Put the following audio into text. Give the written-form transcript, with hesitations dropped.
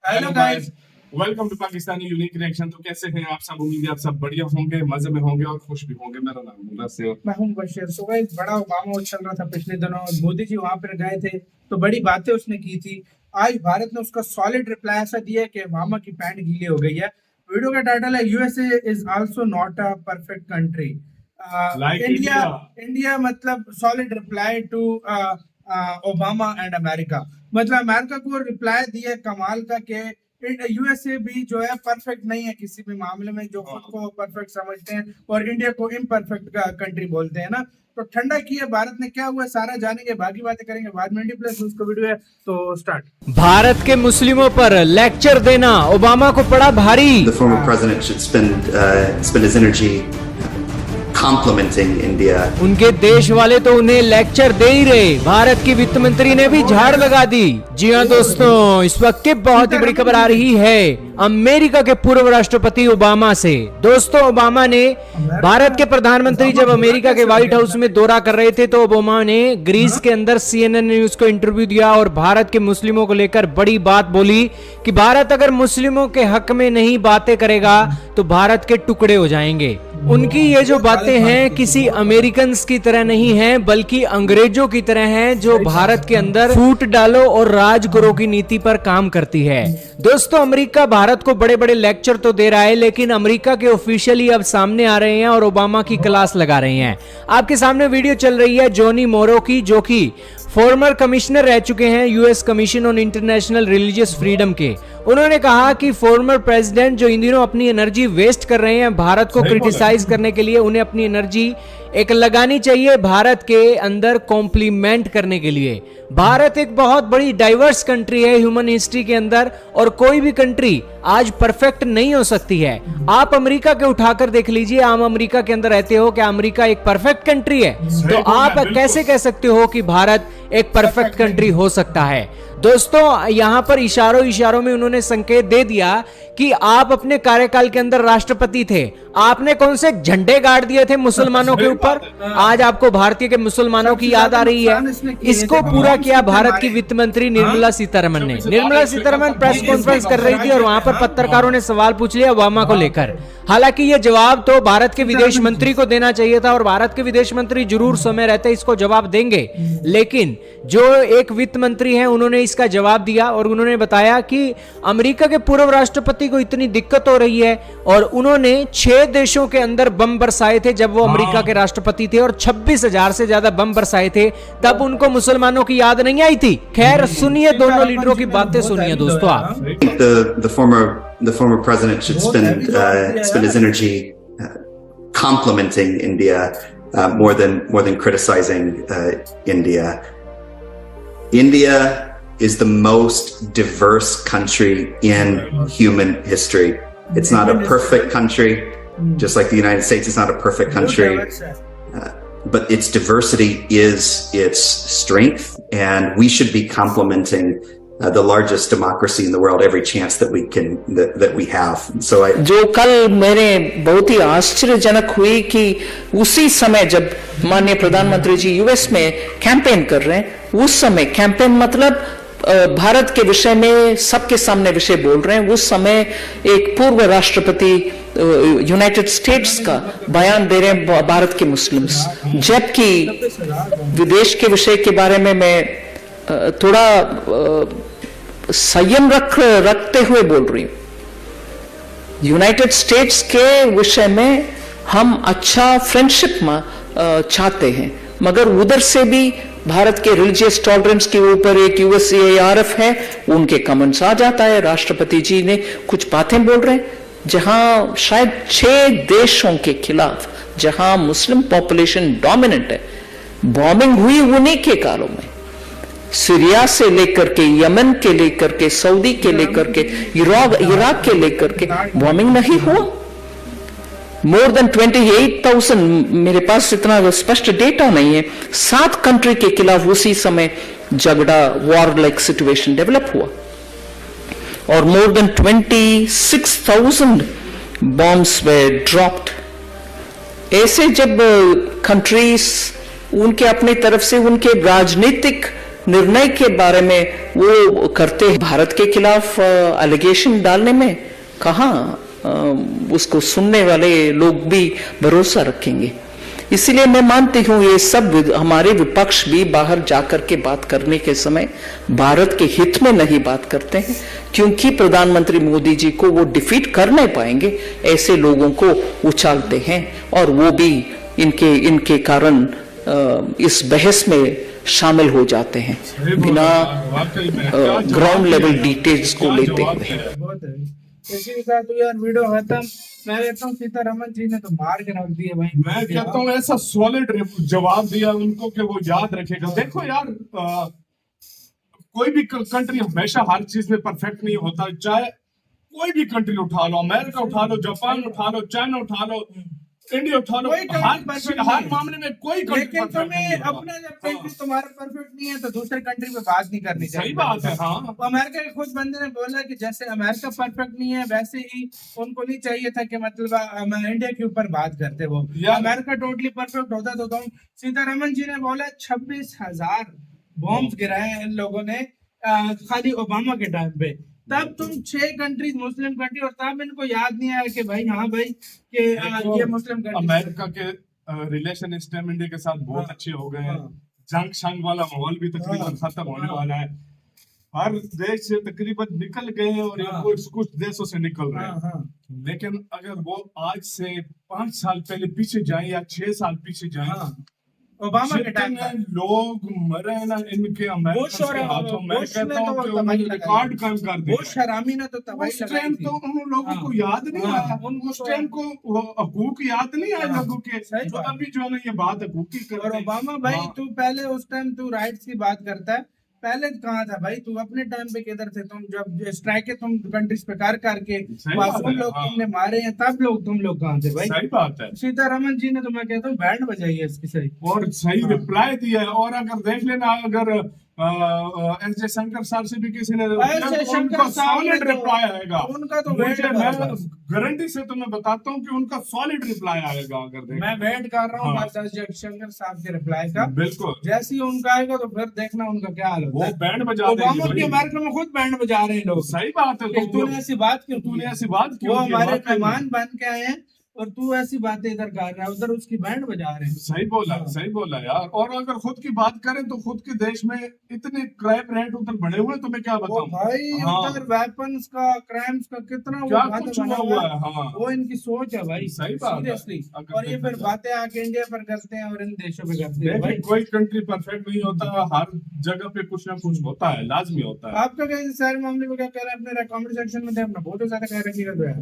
Hello guys, welcome to Pakistani unique reaction. तो कैसे हैं आप सब? उम्मीद है आप सब बढ़िया होंगे, मजे में होंगे और खुश भी होंगे। मेरा नाम मुल्ला से। मैं हूं बशीर। सो गाइस, बड़ा ओबामा चल रहा था पिछले दिनों, मोदी जी वहां पर गए थे तो बड़ी बातें उसने की थी। आज भारत ने उसका सॉलिड रिप्लाई ऐसा दिया कि ओबामा की पैंट गीली हो गई है। वीडियो का टाइटल है USA is also not a perfect country. Like India India. India मतलब solid reply to Obama and America. मतलब अमेरिका को रिप्लाई दिया कमाल का कि यूएसए भी जो है परफेक्ट नहीं है किसी भी मामले में, जो खुद को परफेक्ट समझते हैं और इंडिया को इम्परफेक्ट कंट्री बोलते हैं ना। तो ठंडा किया भारत ने, क्या हुआ सारा जानेंगे, बाकी बातें करेंगे बाद में। प्लस उसका वीडियो है तो स्टार्ट। भारत के मुस्लिमों पर लेक्चर देना ओबामा को पड़ा भारी। The former president should spend his energy complimenting India. उनके देश वाले तो उन्हें लेक्चर दे ही रहे। भारत की वित्त मंत्री ने भी झाड़ लगा दी। जी हाँ दोस्तों, इस वक्त की बहुत ही बड़ी खबर आ रही है अमेरिका के पूर्व राष्ट्रपति ओबामा से। दोस्तों, ओबामा ने भारत के प्रधानमंत्री जब अमेरिका के व्हाइट हाउस में दौरा कर रहे थे तो ओबामा ने ग्रीस के अंदर CNN न्यूज को इंटरव्यू दिया और भारत के मुस्लिमों को लेकर बड़ी बात बोली कि भारत अगर मुस्लिमों के हक में नहीं बातें करेगा तो भारत के टुकड़े हो जाएंगे। उनकी ये जो बातें हैं किसी अमेरिकन की तरह नहीं हैं, बल्कि अंग्रेजों की तरह हैं जो भारत के अंदर फूट डालो और राज करो की नीति पर काम करती है। दोस्तों, अमेरिका भारत को बड़े बड़े लेक्चर तो दे रहा है, लेकिन अमेरिका के ऑफिशियली अब सामने आ रहे हैं और ओबामा की क्लास लगा रहे हैं। आपके सामने वीडियो चल रही है जोनी मोरो की, जो कि फॉर्मर कमिश्नर रह चुके हैं US commission on international religious freedom के। उन्होंने कहा कि फॉर्मर प्रेसिडेंट जो इन दिनों अपनी एनर्जी वेस्ट कर रहे हैं भारत को क्रिटिसाइज करने के लिए, उन्हें अपनी एनर्जी एक लगानी चाहिए भारत के अंदर कॉम्प्लीमेंट करने के लिए। भारत एक बहुत बड़ी डाइवर्स कंट्री है ह्यूमन हिस्ट्री के अंदर, और कोई भी कंट्री आज परफेक्ट नहीं हो सकती है। आप अमेरिका के उठाकर देख लीजिए, आप अमेरिका के अंदर रहते हो, क्या अमेरिका एक परफेक्ट कंट्री है? तो आप कैसे कह सकते हो कि भारत एक परफेक्ट कंट्री हो सकता है? दोस्तों, यहां पर इशारों में उन्होंने संकेत दे दिया कि आप अपने कार्यकाल के अंदर राष्ट्रपति थे, आपने कौन से झंडे गाड़ दिए थे मुसलमानों के ऊपर? आज आपको भारतीय के मुसलमानों की याद आ रही है। इसको पूरा किया भारत की वित्त मंत्री निर्मला सीतारमण ने। निर्मला सीतारमण प्रेस कॉन्फ्रेंस कर रही थी और वहां पर पत्रकारों ने सवाल पूछ लिया ओबामा को लेकर। हालांकि यह जवाब तो भारत के विदेश मंत्री को देना चाहिए था और भारत के विदेश मंत्री जरूर समय रहते इसको जवाब देंगे, लेकिन जो एक वित्त मंत्री हैं उन्होंने इसका जवाब दिया और उन्होंने बताया कि अमेरिका के पूर्व राष्ट्रपति को इतनी दिक्कत हो रही है और उन्होंने 6 देशों के अंदर बम बरसाए थे जब वो अमेरिका के राष्ट्रपति थे और 26,000 से ज्यादा बम बरसाए थे, तब उनको मुसलमानों की याद नहीं आई थी। खैर, सुनिए दोनों लीडरों की बातें सुनिए दोस्तों आप। The former president should spend his energy complimenting India more than criticizing India. India is the most diverse country in human history. It's not a perfect country, just like the United States is not a perfect country, but its diversity is its strength, and we should be complimenting the largest democracy in the world every chance that we have. So जो कल मेरे बहुत ही आश्चर्यजनक हुई कि उसी समय जब माननीय प्रधानमंत्री जी यूएस में कैंपेन कर रहे हैं, उस समय कैंपेन मतलब भारत के विषय में सबके सामने विषय बोल रहे हैं, उस समय एक पूर्व राष्ट्रपति यूनाइटेड स्टेट्स का बयान दे रहे हैं भारत के मुस्लिम्स, जबकि विदेश के विषय के बारे में मैं थोड़ा संयम रखते हुए बोल रही हूं। यूनाइटेड स्टेट्स के विषय में हम अच्छा फ्रेंडशिप चाहते हैं, मगर उधर से भी भारत के रिलीजियस टॉलरेंस के ऊपर एक USCIRF है, उनके कमेंट्स आ जाता है। राष्ट्रपति जी ने कुछ बातें बोल रहे हैं जहां शायद 6 देशों के खिलाफ, जहां मुस्लिम पॉपुलेशन डोमिनेंट है, बॉम्बिंग हुई उन्हीं के कालों में। सीरिया से लेकर के, यमन के लेकर के, सऊदी के लेकर के, इराक के लेकर के बॉम्बिंग नहीं हुआ। मोर देन 28,000, मेरे पास इतना स्पष्ट डेटा नहीं है, 7 कंट्री के खिलाफ उसी समय झगड़ा, वॉर लाइक सिचुएशन डेवलप हुआ और मोर देन 26,000 बॉम्ब्स वे ड्रॉप्ड। ऐसे जब कंट्रीज उनके अपनी तरफ से उनके राजनीतिक निर्णय के बारे में वो करते हैं। भारत के खिलाफ एलिगेशन डालने में कहाँ उसको सुनने वाले लोग भी भरोसा रखेंगे। इसीलिए मैं मानती हूँ ये सब हमारे विपक्ष भी बाहर जाकर के बात करने के समय भारत के हित में नहीं बात करते हैं, क्योंकि प्रधानमंत्री मोदी जी को वो डिफीट कर नहीं पाएंगे, ऐसे लोगों को उछालते हैं और वो भी इनके कारण इस बहस में शामिल हो जाते हैं बिना ग्राउंड लेवल डिटेल्स को लेते हुए। बहुत है। इसी के साथ तो यार वीडियो खत्म। मैं कहता हूँ सीतारमन जी ने तो मार के रख दिया भाई। मैं कहता हूँ ऐसा सॉलिड जवाब दिया उनको कि वो याद रखेगा। देखो यार, कोई भी कंट्री हमेशा हर चीज में परफेक्ट नहीं होता। चाहे कोई भी कंट्री उठा लो, अमेरिका उठा लो, जापान उठा लो, चाइना उठा लो, इंडिया उठा लो, हर मामले में कोई कंट्री लेकिन तुम्हें अपना जब कंट्री तुम्हारा परफेक्ट नहीं है तो दूसरे कंट्री पे बात नहीं करनी चाहिए। सही बात है। हाँ, तो अमेरिका के खुद बंदे ने बोला कि जैसे अमेरिका परफेक्ट नहीं है वैसे ही उनको नहीं चाहिए था कि मतलब इंडिया के ऊपर बात करते वो। अमेरिका टोटली परफेक्ट होता तो तुम। सीतारमन जी ने बोला 26,000 बॉम्ब गिराए हैं इन लोगों ने खाली ओबामा के टाइम पे। तब तुम 6 कंट्रीज मुस्लिम कंट्री और तब इनको याद नहीं आया कि भाई हाँ भाई कि ये मुस्लिम कंट्री। अमेरिका के रिलेशन इस टाइम इंडिया के साथ बहुत अच्छे हो गए हैं। जंग शंग वाला माहौल भी तकरीबन खत्म होने वाला है। हर देश से तकरीबन निकल गए हैं और कुछ देशों से निकल रहे हैं। लेकिन अगर वो आज से 5 साल पहले पीछे जाए या 6 साल पीछे जाए, ओबामा के टाइम में लोग मरे ना इनके अमेरिका के हाथों में, कहता हूं कि उन्होंने रिकॉर्ड काम कर दिया। वो शरामी ने तो तबाही लगाई थी। तो उन लोगों को याद नहीं आया, उस टाइम को हकूक याद नहीं आया लोगों के। तो अभी जो है ना ये बात हकूक की कर। और ओबामा भाई तू पहले उस टाइम तू राइट्स की बात करता है, पहले कहाँ था भाई तू? अपने टाइम पे किधर थे तुम? जब स्ट्राइक तुम कंट्रीज पे करके मासूम लोग तुमने मारे हैं, तब तुम लोग कहाँ थे भाई? सही बात है। सीतारमन जी ने तो मैं कहता हूँ बैंड बजाई है इसकी सही और सही रिप्लाई दिया है। और अगर देख लेना, अगर एस जयशंकर साहब से भी किसी ने उनका सॉलिड रिप्लाई आएगा। उनका तो मैं गारंटी से तुम्हें बताता हूँ कि उनका सॉलिड रिप्लाई आएगा। अगर मैं वेट कर रहा हूँ एस जयशंकर साहब के रिप्लाई का। बिल्कुल, जैसे ही उनका आएगा तो फिर देखना उनका क्या हाल होता है। वो बैंड बजा ओबामा की अमेरिका में खुद बैंड बजा रहे हैं लोग। सही बात है। तूने ऐसी बात क्यों? तूने ऐसी बात क्यों? वो हमारे मेहमान बन के आए हैं और तू ऐसी बातें इधर कर रहा है, उधर उसकी बैंड बजा रहे हैं। सही बोला यार। और अगर खुद की बात करें तो खुद के देश में इतने क्राइम रेट उधर बढ़े हुए, तो मैं क्या बताऊं भाई। उधर वेपन्स का, क्राइम्स का कितना क्या कुछ हुआ है। हाँ, वो इनकी सोच है भाई। सही बात सीरियसली। और ये फिर बातें आके इंडिया पर करते हैं और इन देशों पे करते हैं भाई। कोई कंट्री परफेक्ट नहीं होता, हर जगह पे कुछ ना कुछ होता है, लाजमी होता है। आपका क्या सारे मामले में क्या कह रहे हैं? अपने कमेंट सेक्शन में अपना बहुत ज्यादा कह रखिएगा तो यार।